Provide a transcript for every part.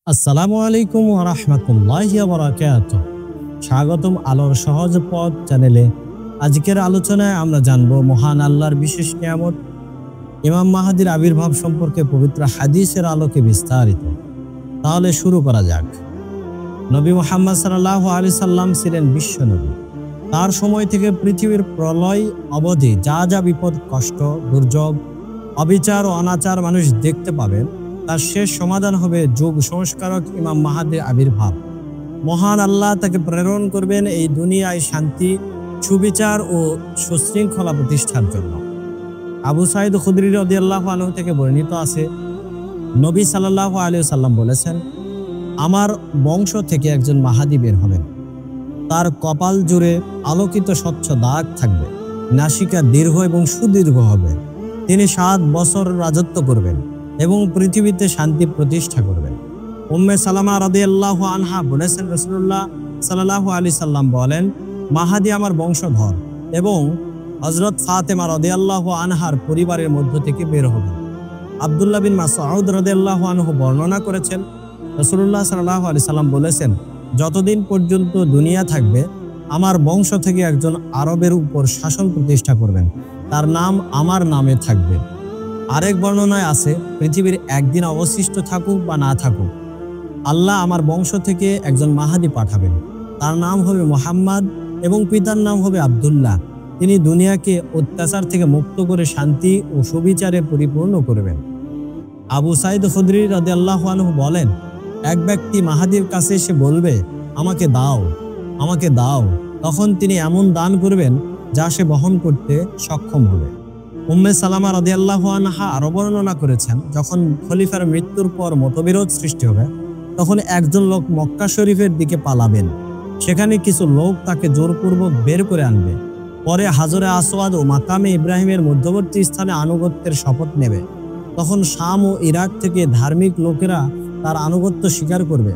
আসসালামু আলাইকুম ওয়া রাহমাতুল্লাহি ওয়া বারাকাতুহু। স্বাগতম আলোর সহজ পথ চ্যানেলে। আজকের আলোচনায় আমরা জানব মহান আল্লাহর বিশেষ নিয়ামত ইমাম মাহদীর আবির্ভাব সম্পর্কে পবিত্র হাদিসের আলোকে বিস্তারিত। তাহলে শুরু করা যাক। নবী মুহাম্মদ সাল্লাল্লাহু আলাইহি সাল্লাম ছিলেন বিশ্বনবী। তার সময় থেকে পৃথিবীর প্রলয় অবধি যা যা বিপদ, কষ্ট, দুর্যোগ, অবিচার ও অনাচার মানুষ দেখতে পাবেন, তার শেষ সমাধান হবে যুগ সংস্কারক ইমাম মাহদীর আবির্ভাব। মহান আল্লাহ তাকে প্রেরণ করবেন এই দুনিয়ায় শান্তি, সুবিচার ও সুশৃঙ্খলা প্রতিষ্ঠার জন্য। আবু সাঈদ খুদরি রাদিয়াল্লাহু আনহু থেকে বর্ণিত আছে, নবী সাল্লাল্লাহু আলাইহি সাল্লাম বলেছেন, আমার বংশ থেকে একজন মাহাদী বের হবেন। তার কপাল জুড়ে আলোকিত স্বচ্ছ দাগ থাকবে, নাসিকা দীর্ঘ এবং সুদীর্ঘ হবে। তিনি 7 বছর রাজত্ব করবেন এবং পৃথিবীতে শান্তি প্রতিষ্ঠা করবেন। উম্মে সালামা রাদিয়াল্লাহু আনহা বলেছেন, রাসূলুল্লাহ সাল্লাল্লাহু আলাইহি সাল্লাম বলেন, মাহাদী আমার বংশধর এবং হযরত ফাতেমা রাদিয়াল্লাহু আনহার পরিবারের মধ্য থেকে বের হবেন। আব্দুল্লাহ বিন মাসউদ রাদিয়াল্লাহু আনহু বর্ণনা করেছেন, রাসূলুল্লাহ সাল্লাল্লাহু আলাইহি সাল্লাম বলেছেন, যতদিন পর্যন্ত দুনিয়া থাকবে আমার বংশ থেকে একজন আরবের উপর শাসন প্রতিষ্ঠা করবেন, তার নাম আমার নামে থাকবে। আরেক বর্ণনায় আছে, পৃথিবীর একদিন অবশিষ্ট থাকুক বা না থাকুক, আল্লাহ আমার বংশ থেকে একজন মাহাদী পাঠাবেন। তার নাম হবে মুহাম্মদ এবং পিতার নাম হবে আব্দুল্লাহ। তিনি দুনিয়াকে অত্যাচার থেকে মুক্ত করে শান্তি ও সুবিচারে পরিপূর্ণ করবেন। আবু সাঈদ খুদরি রাদিয়াল্লাহু আনহু বলেন, এক ব্যক্তি মাহাদীর কাছে এসে বলবে, আমাকে দাও, আমাকে দাও। তখন তিনি এমন দান করবেন যা সে বহন করতে সক্ষম হবে। উম্মে সালামা রাদিয়াল্লাহু আনহা আরো বর্ণনা করেছেন, যখন খলিফার মৃত্যুর পর মতবিরোধ সৃষ্টি হবে, তখন একজন লোক মক্কা শরীফের দিকে পালাবেন। সেখানে কিছু লোক তাকে জোরপূর্বক বের করে আনবে। পরে হাজরে আসওয়াদ ও মাকামে ইব্রাহিমের মধ্যবর্তী স্থানে আনুগত্যের শপথ নেবে। তখন শাম ও ইরাক থেকে ধার্মিক লোকেরা তার আনুগত্য স্বীকার করবে।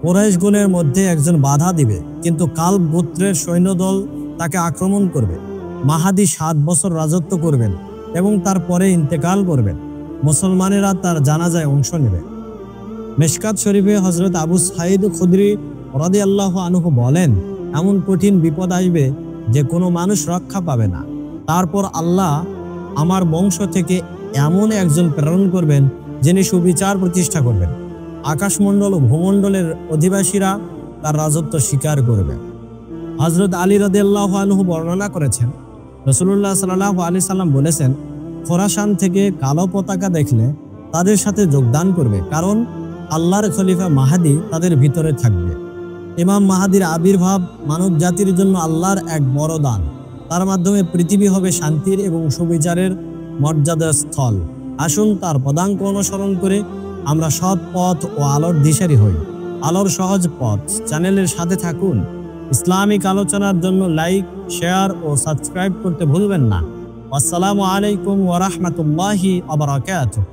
কুরাইশগণের মধ্যে একজন বাধা দিবে, কিন্তু কালব গোত্রের সৈন্যদল তাকে আক্রমণ করবে। মাহাদী 7 বছর রাজত্ব করবেন এবং তারপরে ইন্তেকাল করবেন। মুসলমানেরা তার জানাজায় অংশ নেবে। মিশকাত শরীফে হযরত আবু সাঈদ খুদরি রাদিয়াল্লাহু আনহু বলেন, এমন কঠিন বিপদ আসবে যে কোনো মানুষ রক্ষা পাবে না। তারপর আল্লাহ আমার বংশ থেকে এমন একজন প্রেরণ করবেন যিনি সুবিচার প্রতিষ্ঠা করবেন। আকাশমণ্ডল ও ভূমণ্ডলের অধিবাসীরা তার রাজত্ব স্বীকার করবে। হযরত আলী রাদিয়াল্লাহু আনহু বর্ণনা করেছেন, রাসূলুল্লাহ সাল্লাল্লাহু আলাইহি সাল্লাম বলেছেন, খোরাসান থেকে কালো পতাকা দেখলে তাদের সাথে যোগদান করবে, কারণ আল্লাহর খলিফা মাহাদী তাদের ভিতরে থাকবে। ইমাম মাহাদীর আবির্ভাব মানব জাতির জন্য আল্লাহর এক বড় দান। তার মাধ্যমে পৃথিবী হবে শান্তির এবং সুবিচারের মর্যাদার স্থল। আসুন তার পদাঙ্ক অনুসরণ করে আমরা সৎ পথ ও আলোর দিশারি হই। আলোর সহজ পথ চ্যানেলের সাথে থাকুন। ইসলামিক আলোচনার জন্য লাইক, শেয়ার ও সাবস্ক্রাইব করতে ভুলবেন না। আসসালামু আলাইকুম ওয়া রাহমাতুল্লাহি ওয়া বারাকাতুহু।